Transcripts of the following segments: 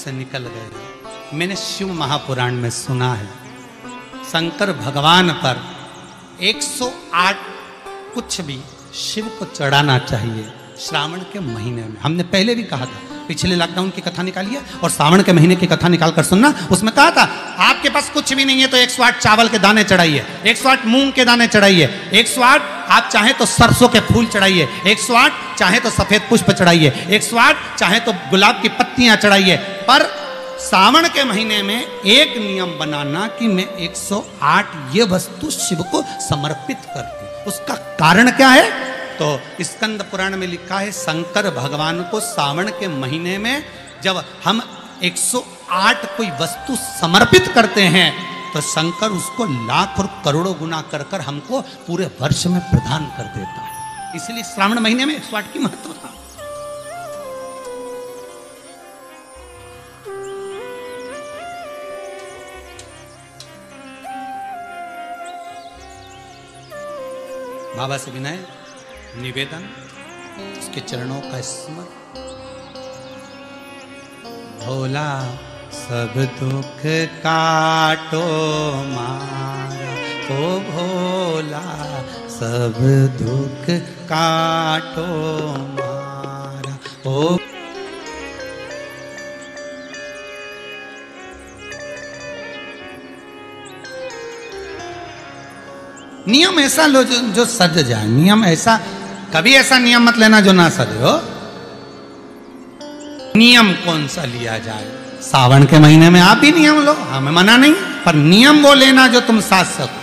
से निकल गए। मैंने शिव महापुराण में सुना है शंकर भगवान पर 108 कुछ भी शिव को चढ़ाना चाहिए श्रावण के महीने में। हमने पहले भी कहा था, पिछले लॉकडाउन की कथा निकालिए और श्रावण के महीने की कथा निकाल कर सुनना। उसमें कहा था आपके पास कुछ भी नहीं है तो 108 चावल के दाने चढ़ाइए, 108 मूंग के दाने चढ़ाइए, 108 आप चाहे तो सरसों के फूल चढ़ाइए, 108 चाहे तो सफेद पुष्प चढ़ाइए, 108 चाहे तो गुलाब की पत्तियां चढ़ाइए। पर सावन के महीने में एक नियम बनाना कि मैं 108 ये वस्तु शिव को समर्पित करती हूं। उसका कारण क्या है? तो स्कंद पुराण में लिखा है शंकर भगवान को सावन के महीने में जब हम 108 कोई वस्तु समर्पित करते हैं तो शंकर उसको लाख और करोड़ों गुना कर कर हमको पूरे वर्ष में प्रदान कर देता है। इसलिए श्रावण महीने में 108 की महत्वता। बाबा से विनय निवेदन, उसके चरणों का स्मरण। भोला सब दुख काटो मारा, ओ भोला सब दुख काटो मारा, ओ नियम ऐसा लो जो सज जाए। नियम ऐसा, कभी ऐसा नियम मत लेना जो ना सजे हो। नियम कौन सा लिया जाए? सावन के महीने में आप भी नियम लो, हमें मना नहीं, पर नियम वो लेना जो तुम साथ सको।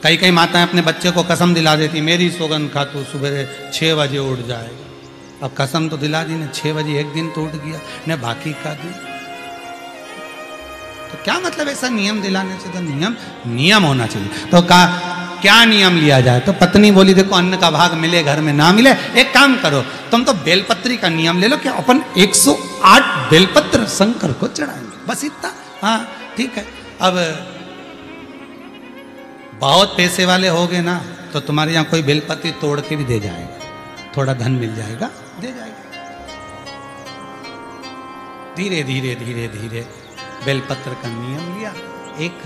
कई कई माताएं अपने बच्चे को कसम दिला देती, मेरी सौगंध खा तू सुबह 6 बजे उठ जाएगा। अब कसम तो दिला दी ने, 6 बजे एक दिन तो उठ गया ने, बाकी का दिन तो क्या मतलब ऐसा नियम दिलाने से? तो नियम होना चाहिए। तो क्या नियम लिया जाए? तो पत्नी बोली देखो अन्न का भाग मिले घर में ना मिले, एक काम करो तुम तो बेलपत्री का नियम ले लो कि अपन 108 बेलपत्र शंकर को चढ़ाएंगे, बस इतना। हाँ ठीक है। अब बहुत पैसे वाले हो गए ना तो तुम्हारे यहाँ कोई बेलपत्री तोड़ के भी दे जाएगा, थोड़ा धन मिल जाएगा, दे जाएगा। धीरे धीरे धीरे धीरे बेलपत्र का नियम लिया। एक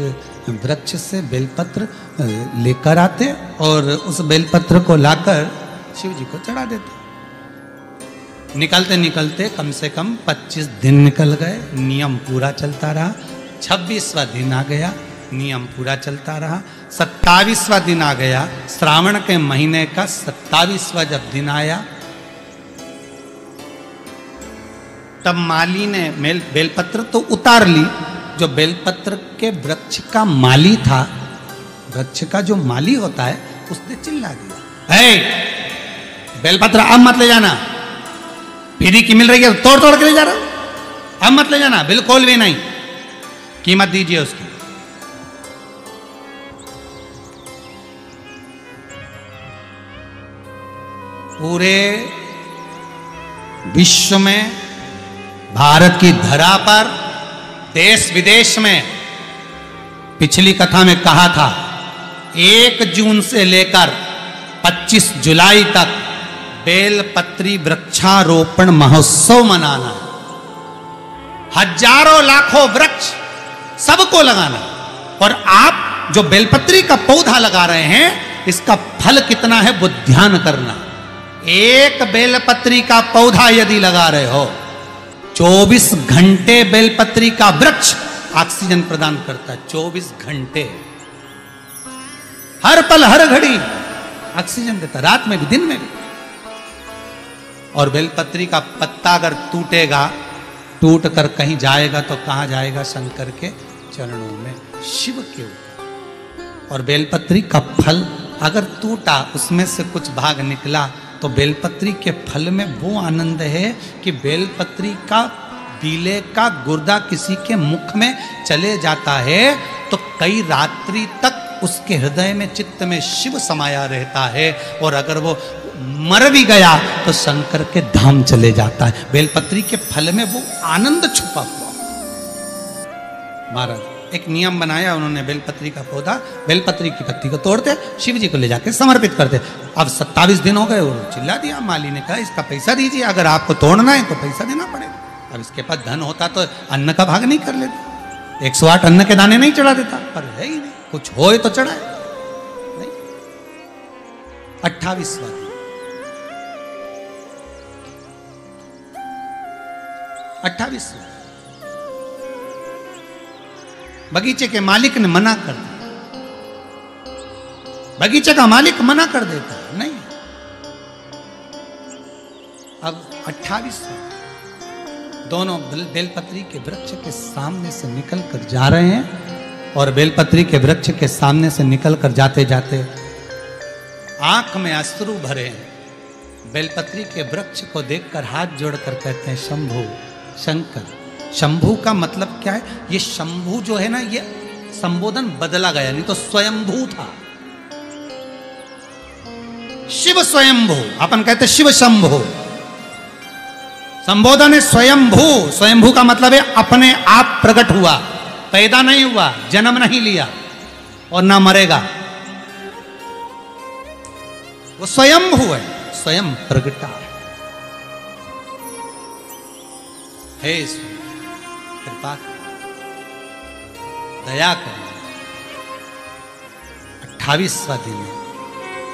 वृक्ष से बेलपत्र लेकर आते और उस बेलपत्र को लाकर शिव जी को चढ़ा देते। निकलते निकलते कम से कम 25 दिन निकल गए, नियम पूरा चलता रहा। 26वां दिन आ गया, नियम पूरा चलता रहा। 27वां दिन आ गया, श्रावण के महीने का 27वां जब दिन आया तब माली ने बेलपत्र तो उतार ली। जो बेलपत्र के वृक्ष का माली था, वृक्ष का जो माली होता है, उसने चिल्ला दिया, बेलपत्र अब मत ले जाना, पीढ़ी की मिल रही है तोड़ तोड़ के ले जा रहा हूं, अब मत ले जाना, बिल्कुल भी नहीं, कीमत दीजिए उसकी। पूरे विश्व में, भारत की धरा पर, देश विदेश में, पिछली कथा में कहा था 1 जून से लेकर 25 जुलाई तक बेलपत्री वृक्षारोपण महोत्सव मनाना। हजारों लाखों वृक्ष सबको लगाना। और आप जो बेलपत्री का पौधा लगा रहे हैं, इसका फल कितना है वो ध्यान करना। एक बेलपत्री का पौधा यदि लगा रहे हो, 24 घंटे बेलपत्री का वृक्ष ऑक्सीजन प्रदान करता है। 24 घंटे, हर पल हर घड़ी ऑक्सीजन देता, रात में भी दिन में भी। और बेलपत्री का पत्ता अगर टूटेगा, टूट कर कहीं जाएगा तो कहां जाएगा? शंकर के चरणों में, शिव के ऊपर। और बेलपत्री का फल अगर टूटा, उसमें से कुछ भाग निकला, तो बेलपत्री के फल में वो आनंद है कि बेलपत्री का बीले का गुर्दा किसी के मुख में चले जाता है तो कई रात्रि तक उसके हृदय में, चित्त में शिव समाया रहता है। और अगर वो मर भी गया तो शंकर के धाम चले जाता है। बेलपत्री के फल में वो आनंद छुपा हुआ। महाराज एक नियम बनाया उन्होंने, बेलपत्री का पौधा, बेलपत्री की पत्ती को तोड़ते, शिव जी को ले जाके समर्पित करते। अब 27 दिन हो गए, वो चिल्ला दिया, माली ने कहा इसका पैसा दीजिए, अगर आपको तोड़ना है तो पैसा देना पड़ेगा। अब इसके पास धन होता तो अन्न का भाग नहीं कर लेता, 108 अन्न के दाने नहीं चढ़ा देता, पर है ही नहीं, कुछ होए तो चढ़ाए नहीं। 28वां दिन, 28वां, बगीचे के मालिक ने मना कर दिया। बगीचे का मालिक मना कर देता है, नहीं। अब 28वां, दोनों बेलपत्री के वृक्ष के सामने से निकल कर जा रहे हैं और बेलपत्री के वृक्ष के सामने से निकल कर जाते जाते आंख में अश्रु भरे हैं। बेलपत्री के वृक्ष को देखकर हाथ जोड़कर कहते हैं शंभु, शंकर। शंभु का मतलब क्या है? ये शंभु जो है ना, ये संबोधन बदला गया, नहीं तो स्वयंभू था। शिव स्वयंभू, अपन कहते शिव शंभु। संबोधन है स्वयंभू। स्वयंभू का मतलब है अपने आप प्रकट हुआ, पैदा नहीं हुआ, जन्म नहीं लिया और ना मरेगा। वो स्वयंभू है, स्वयं प्रगटा है। हे कृपा दया कर। 28वां दिन है,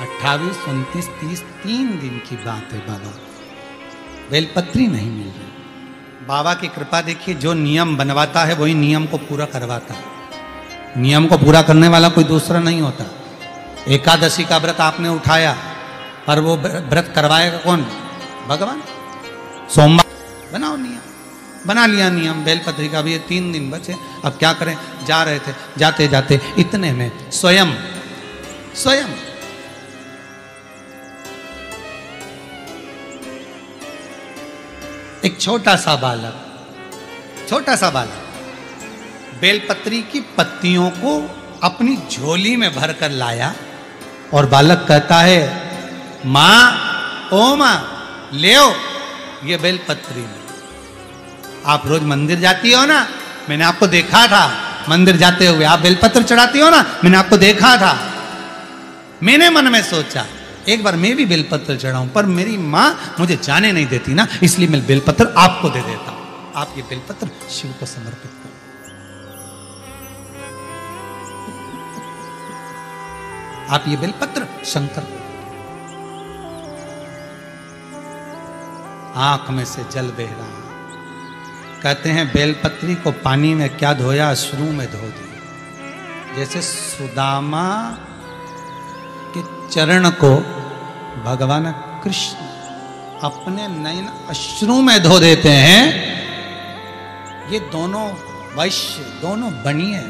28, 29, 30, 3 दिन की बात है बाबा। बेलपत्री नहीं मिल रही। बाबा की कृपा देखिए, जो नियम बनवाता है वही नियम को पूरा करवाता है। नियम को पूरा करने वाला कोई दूसरा नहीं होता। एकादशी का व्रत आपने उठाया, पर वो व्रत करवाएगा कौन? भगवान। सोमवार बनाओ नियम, बना लिया नियम। बेलपत्री का भी 3 दिन बचे, अब क्या करें? जा रहे थे, जाते जाते इतने में स्वयं एक छोटा सा बालक बेलपत्री की पत्तियों को अपनी झोली में भरकर लाया और बालक कहता है, माँ, ओ माँ, ले आओ ये बेलपत्री। आप रोज मंदिर जाती हो ना, मैंने आपको देखा था मंदिर जाते हुए, आप बेलपत्र चढ़ाती हो ना, मैंने आपको देखा था। मैंने मन में सोचा एक बार मैं भी बेलपत्र चढ़ाऊं, पर मेरी माँ मुझे जाने नहीं देती ना, इसलिए मैं बेलपत्र आपको दे देता हूं। आप ये बेलपत्र शिव को समर्पित करो। आप ये बेलपत्र शंकर को। आंख में से जल बह रहा। कहते हैं बेलपत्री को पानी में क्या धोया? अश्रु में धो दिया। जैसे सुदामा के चरण को भगवान कृष्ण अपने नयन अश्रु में धो देते हैं। ये दोनों वैश्य, दोनों बनिए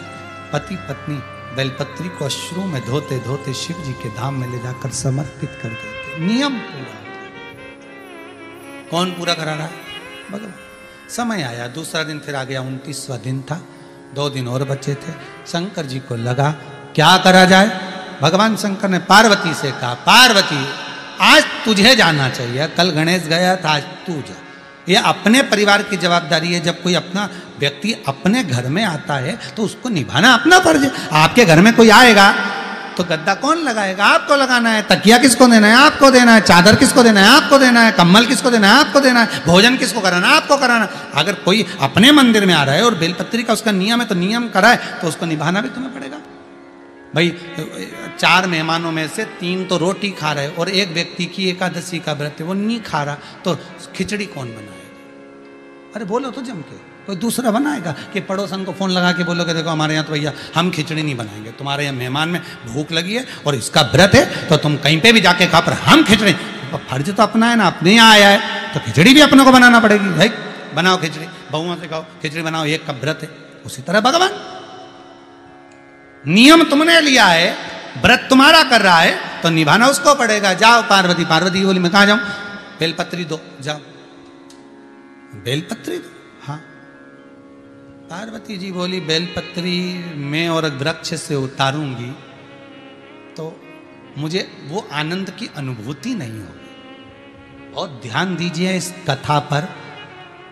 पति पत्नी बेलपत्री को अश्रु में धोते धोते शिव जी के धाम में ले जाकर समर्पित कर देते। नियम पूरा। कौन पूरा करा रहा है? भगवान। समय आया, दूसरा दिन फिर आ गया, 29वां दिन था, 2 दिन और बचे थे। शंकर जी को लगा क्या करा जाए। भगवान शंकर ने पार्वती से कहा, पार्वती आज तुझे जाना चाहिए, कल गणेश गया था, आज तू जा। ये अपने परिवार की जवाबदारी है। जब कोई अपना व्यक्ति अपने घर में आता है तो उसको निभाना अपना फर्ज है। आपके घर में कोई आएगा तो गद्दा कौन लगाएगा? आपको लगाना है। तकिया किसको देना है? आपको देना है। चादर किसको देना है? आपको देना है। कम्बल किसको देना है? आपको देना है। भोजन किसको कराना है? आपको कराना। अगर कोई अपने मंदिर में आ रहा है और बेलपत्री का उसका नियम है तो नियम कराए तो उसको निभाना भी तुम्हें पड़ेगा। भाई 4 मेहमानों में से 3 तो रोटी खा रहे और एक व्यक्ति की एकादशी का व्रत है वो नहीं खा रहा, तो खिचड़ी कौन बनाएगा? अरे बोलो तो जम के, कोई दूसरा बनाएगा कि पड़ोसन को फोन लगा के बोलोगे देखो हमारे यहाँ तो भैया हम खिचड़ी नहीं बनाएंगे, तुम्हारे यहाँ मेहमान में भूख लगी है और इसका व्रत है तो तुम कहीं पे भी जाके खा, पर हम खिचड़ी। फर्ज तो अपना है ना, अपने यहाँ आया है तो खिचड़ी भी अपने को बनाना पड़ेगी। भाई बनाओ खिचड़ी, बहुओं से कहो खिचड़ी बनाओ, एक का व्रत है। उसी तरह भगवान, नियम तुमने लिया है, व्रत तुम्हारा कर रहा है तो निभाना उसको पड़ेगा। जाओ पार्वती। पार्वती बोली मैं कहाँ जाऊं? बेलपत्री दो, जाओ बेलपत्री दो। हाँ, पार्वती जी बोली बेलपत्री मैं और वृक्ष से उतारूंगी तो मुझे वो आनंद की अनुभूति नहीं होगी। और ध्यान दीजिए इस कथा पर।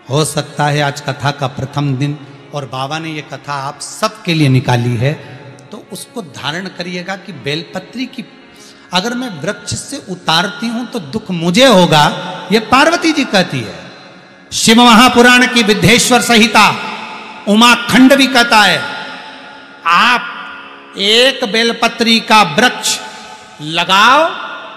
हो सकता है आज कथा का प्रथम दिन और बाबा ने ये कथा आप सबके लिए निकाली है, तो उसको धारण करिएगा कि बेलपत्री की अगर मैं वृक्ष से उतारती हूं तो दुख मुझे होगा, ये पार्वती जी कहती है। शिव महापुराण की विद्धेश्वर संहिता उमाखंड भी कहता है, आप एक बेलपत्री का वृक्ष लगाओ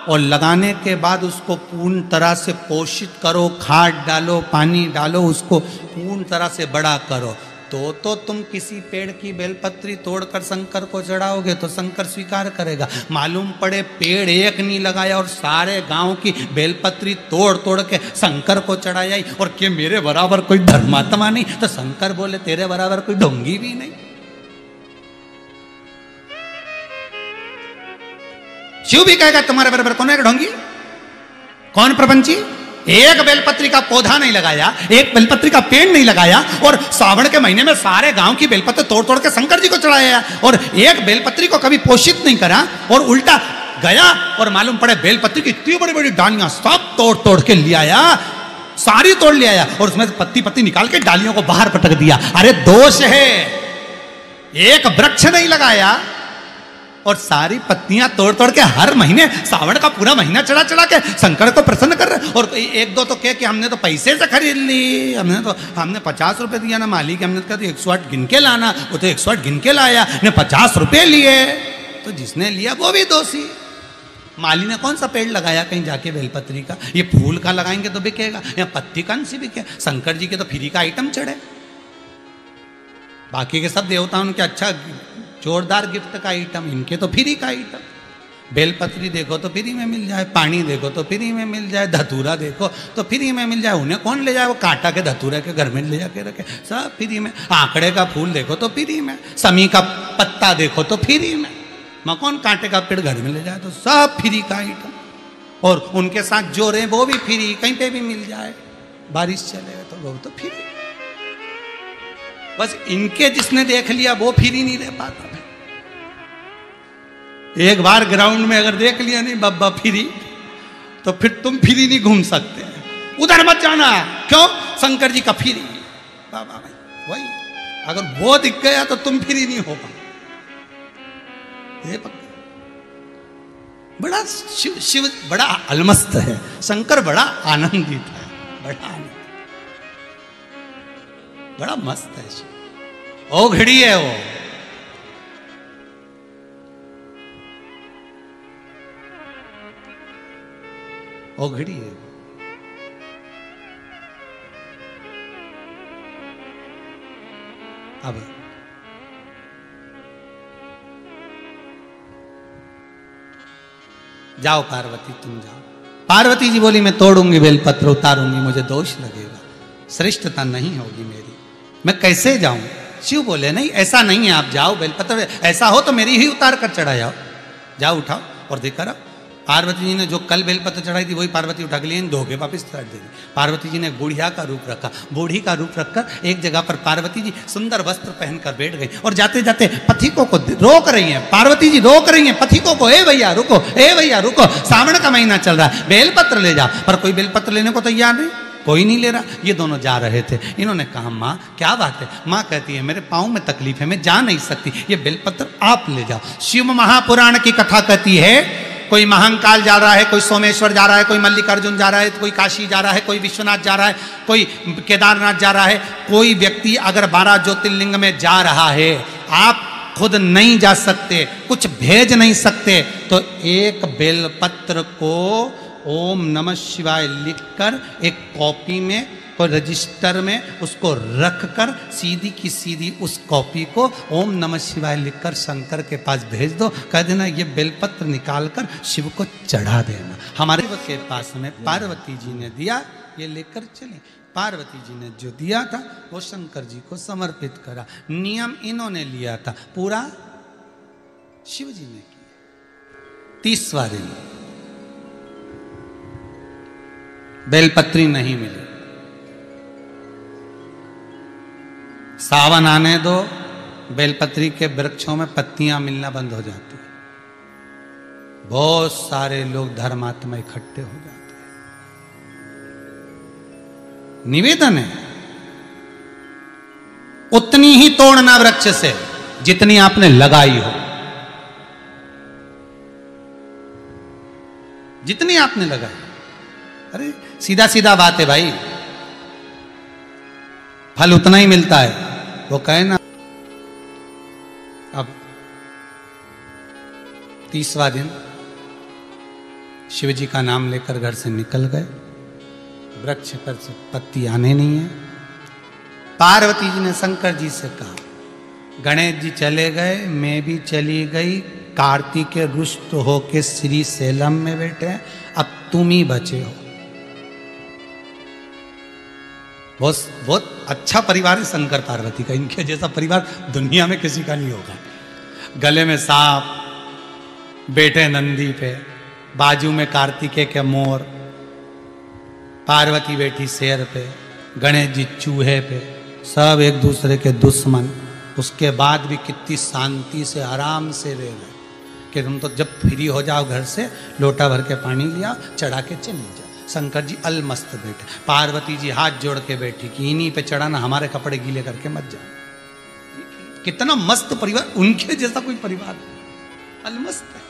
और लगाने के बाद उसको पूर्ण तरह से पोषित करो, खाद डालो, पानी डालो, उसको पूर्ण तरह से बड़ा करो, तो तुम किसी पेड़ की बेलपत्री तोड़कर शंकर को चढ़ाओगे तो शंकर स्वीकार करेगा। मालूम पड़े पेड़ एक नहीं लगाया और सारे गांव की बेलपत्री तोड़ तोड़ के शंकर को चढ़ाया, और कि मेरे बराबर कोई धर्मात्मा नहीं, तो शंकर बोले तेरे बराबर कोई ढोंगी भी नहीं। शिव भी कहेगा तुम्हारे बराबर कौन है ढोंगी, कौन प्रपंची। एक बेलपत्री का पौधा नहीं लगाया, एक बेलपत्री का पेड़ नहीं लगाया, और सावन के महीने में सारे गांव की बेलपत्र तोड़ तोड़ के शंकर जी को चढ़ाया, और एक बेलपत्री को कभी पोषित नहीं करा, और उल्टा गया और मालूम पड़े बेलपत्री की इतनी बड़ी बड़ी डालियां सब तोड़ तोड़ के ले आया, सारी तोड़ ले आया, और उसमें पत्ती पत्ती निकाल के डालियों को बाहर पटक दिया। अरे दोष है, एक वृक्ष नहीं लगाया और सारी पत्तियां तोड़ तोड़ के हर महीने सावन का पूरा महीना चढ़ा चढ़ा के शंकर को प्रसन्न कर रहे। और एक दो तो कह कि हमने तो पैसे से खरीद ली, हमने 50 रुपए दिया ना मालिक, हमने कहा 108 गिन के लाना, वो तो 108 गिन के लाया, ने 50 रुपए लिए, तो जिसने लिया वो भी दोषी। माली ने कौन सा पेड़ लगाया कहीं जाके बेलपत्री का, ये फूल का लगाएंगे तो बिकेगा, या पत्ती कौन सी बिके, शंकर जी के तो फ्री का आइटम चढ़े, बाकी के सब देवता उनके अच्छा जोरदार गिफ्ट का आइटम, इनके तो फ्री का आइटम। बेलपत्री देखो तो फ्री में मिल जाए, पानी देखो तो फ्री में मिल जाए, धतूरा देखो तो फ्री में मिल जाए, उन्हें कौन ले जाए, वो कांटा के धतूरा के घर में ले जाके रखे, सब फ्री में। आंकड़े का फूल देखो तो फ्री में, समी का पत्ता देखो तो फ्री में, मैं कौन कांटे का पेड़ घर में ले जाए, तो सब फ्री का आइटम। और उनके साथ जो रहे वो भी फ्री, कहीं पे भी मिल जाए, बारिश चले तो वो तो फ्री। बस इनके जिसने देख लिया वो फ्री नहीं रह पाता। एक बार ग्राउंड में अगर देख लिया नहीं बब्बा फ्री, तो फिर तुम फ्री नहीं घूम सकते, उधर मत जाना, क्यों, शंकर जी का फ्री। बाबा भाई वही, अगर वो दिख गया तो तुम फ्री नहीं हो पाओ। बड़ा शिव बड़ा अलमस्त है, शंकर बड़ा आनंदित है, बड़ा आनंद, बड़ा मस्त है शिव, ओघड़ी है वो। ओघड़ी है। अब जाओ पार्वती तुम जाओ। पार्वती जी बोली मैं तोड़ूंगी बेलपत्र, उतारूंगी, मुझे दोष लगेगा, श्रेष्ठता नहीं होगी मेरी, मैं कैसे जाऊं। शिव बोले नहीं ऐसा नहीं है, आप जाओ, बेलपत्र ऐसा हो तो मेरी ही उतार कर चढ़ा जाओ, जाओ उठाओ और देकर आओ। पार्वती जी ने जो कल बेलपत्र चढ़ाई थी वही पार्वती उठा के लिए धोखे वापिस चढ़ देगी। पार्वती जी ने बुढ़िया का रूप रखा, बूढ़ी का रूप रखकर एक जगह पर पार्वती जी सुंदर वस्त्र पहनकर बैठ गई, और जाते जाते पथिकों को रोक रही हैं। पार्वती जी रोक रही हैं पथिकों को, ए भैया रुको, ए भैया रुको, सावन का महीना चल रहा है, बेलपत्र ले जाओ। पर कोई बेलपत्र लेने को तैयार नहीं, कोई नहीं ले रहा। ये दोनों जा रहे थे, इन्होंने कहा माँ क्या बात है। माँ कहती है मेरे पाँव में तकलीफ है, मैं जा नहीं सकती, ये बेलपत्र आप ले जाओ। शिव महापुराण की कथा कहती है कोई महाकाल जा रहा है, कोई सोमेश्वर जा रहा है, कोई मल्लिकार्जुन जा रहा है, कोई काशी जा रहा है, कोई विश्वनाथ जा रहा है, कोई केदारनाथ जा रहा है। कोई व्यक्ति अगर 12 ज्योतिर्लिंग में जा रहा है, आप खुद नहीं जा सकते, कुछ भेज नहीं सकते, तो एक बेलपत्र को ओम नमः शिवाय लिखकर एक कॉपी में, कोई रजिस्टर में उसको रखकर सीधी की सीधी उस कॉपी को ओम नमः शिवाय लिखकर शंकर के पास भेज दो। कह देना ये बेलपत्र निकालकर शिव को चढ़ा देना। हमारे के पास में पार्वती जी ने दिया, ये लेकर चले। पार्वती जी ने जो दिया था वो शंकर जी को समर्पित करा। नियम इन्होंने लिया था, पूरा शिव जी ने किया। 30वां दिन बेलपत्री नहीं मिली। सावन आने दो, बेलपत्री के वृक्षों में पत्तियां मिलना बंद हो जाती है, बहुत सारे लोग धर्मात्मा इकट्ठे हो जाते हैं। निवेदन है उतनी ही तोड़ना वृक्ष से जितनी आपने लगाई हो, जितनी आपने लगाई। अरे सीधा सीधा बात है भाई, फल उतना ही मिलता है। वो कहे ना, अब 30वां दिन शिव जी का नाम लेकर घर से निकल गए, वृक्ष पर से पत्ती आने नहीं है। पार्वती जी ने शंकर जी से कहा, गणेश जी चले गए, मैं भी चली गई, कार्तिक रुष्ट होके श्री सेलम में बैठे हैं, अब तुम ही बचे हो। बहुत अच्छा परिवार है शंकर पार्वती का, इनके जैसा परिवार दुनिया में किसी का नहीं होगा। गले में सांप, बैठे नंदी पे, बाजू में कार्तिकेय के मोर, पार्वती बैठी शेर पे, गणेश जी चूहे पे, सब एक दूसरे के दुश्मन। उसके बाद भी कितनी शांति से आराम से रह रहे कि तुम तो जब फ्री हो जाओ घर से, लोटा भर के पानी लिया, चढ़ा के चली जाओ। शंकर जी अलमस्त बैठे, पार्वती जी हाथ जोड़ के बैठी कि इन्हीं पे चढ़ाना, हमारे कपड़े गीले करके मत जाओ। कितना मस्त परिवार, उनके जैसा कोई परिवार अलमस्त है।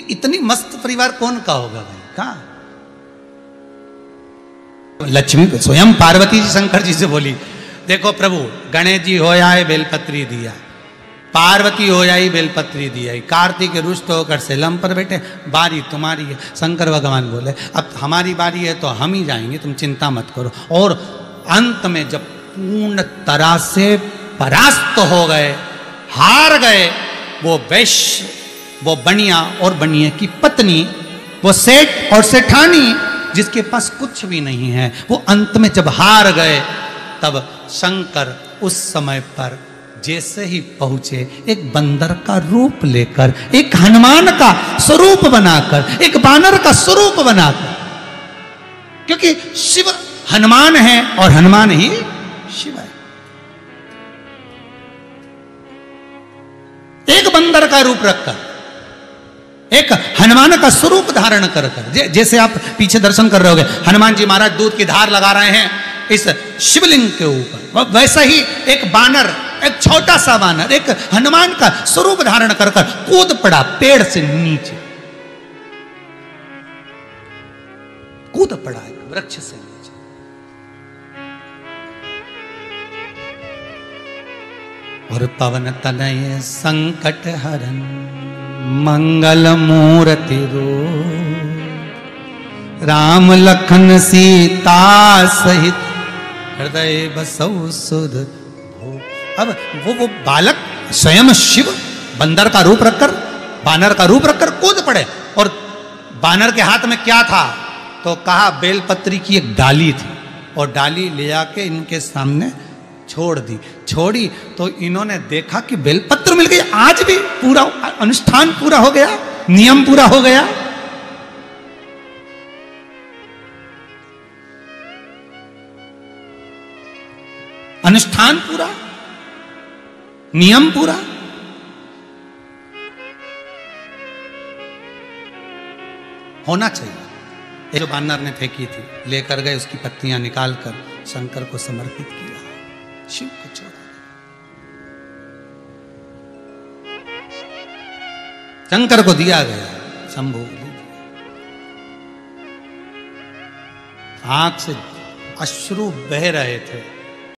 इतनी मस्त परिवार कौन का होगा भाई? कहा लक्ष्मी स्वयं पार्वती जी शंकर जी से बोली, देखो प्रभु, गणेश जी हो आए बेलपत्री दिया, पार्वती हो आई बेलपत्री दिया, कार्तिक रुष्ट होकर सेलम पर बैठे, बारी तुम्हारी है। शंकर भगवान बोले, अब हमारी बारी है तो हम ही जाएंगे, तुम चिंता मत करो। और अंत में जब पूर्ण तरह से परास्त हो गए, हार गए, वो वैश्य, वो बनिया और बनिए की पत्नी, वो सेठ और सेठानी जिसके पास कुछ भी नहीं है, वो अंत में जब हार गए, तब शंकर उस समय पर जैसे ही पहुंचे, एक बंदर का रूप लेकर, एक हनुमान का स्वरूप बनाकर, एक बानर का स्वरूप बनाकर, क्योंकि शिव हनुमान है और हनुमान ही शिव है। एक बंदर का रूप रखकर, एक हनुमान का स्वरूप धारण कर कर, जैसे आप पीछे दर्शन कर रहे होगे, हनुमान जी महाराज दूध की धार लगा रहे हैं इस शिवलिंग के ऊपर, वैसा ही एक बानर, एक छोटा सा बानर, एक हनुमान का स्वरूप धारण कर कर कूद पड़ा पेड़ से नीचे, कूद पड़ा एक वृक्ष से नीचे। और पवन तनय संकट हरन मंगल मूर्ति रूप, राम लखन सीता सहित हृदय बसौ सुध भो। अब वो बालक स्वयं शिव बंदर का रूप रखकर, बानर का रूप रखकर कूद पड़े। और बानर के हाथ में क्या था? तो कहा बेलपत्री की एक डाली थी, और डाली ले आके इनके सामने छोड़ दी। छोड़ी तो इन्होंने देखा कि बेलपत्र मिल गई। आज भी पूरा अनुष्ठान पूरा हो गया, नियम पूरा हो गया। अनुष्ठान पूरा, नियम पूरा। होना चाहिए। ये जो बानर ने फेंकी थी, लेकर गए, उसकी पत्तियां निकालकर शंकर को समर्पित किया, शिव को छोड़ा। शंकर को दिया गया, शंभु आंख से अश्रु बह रहे थे।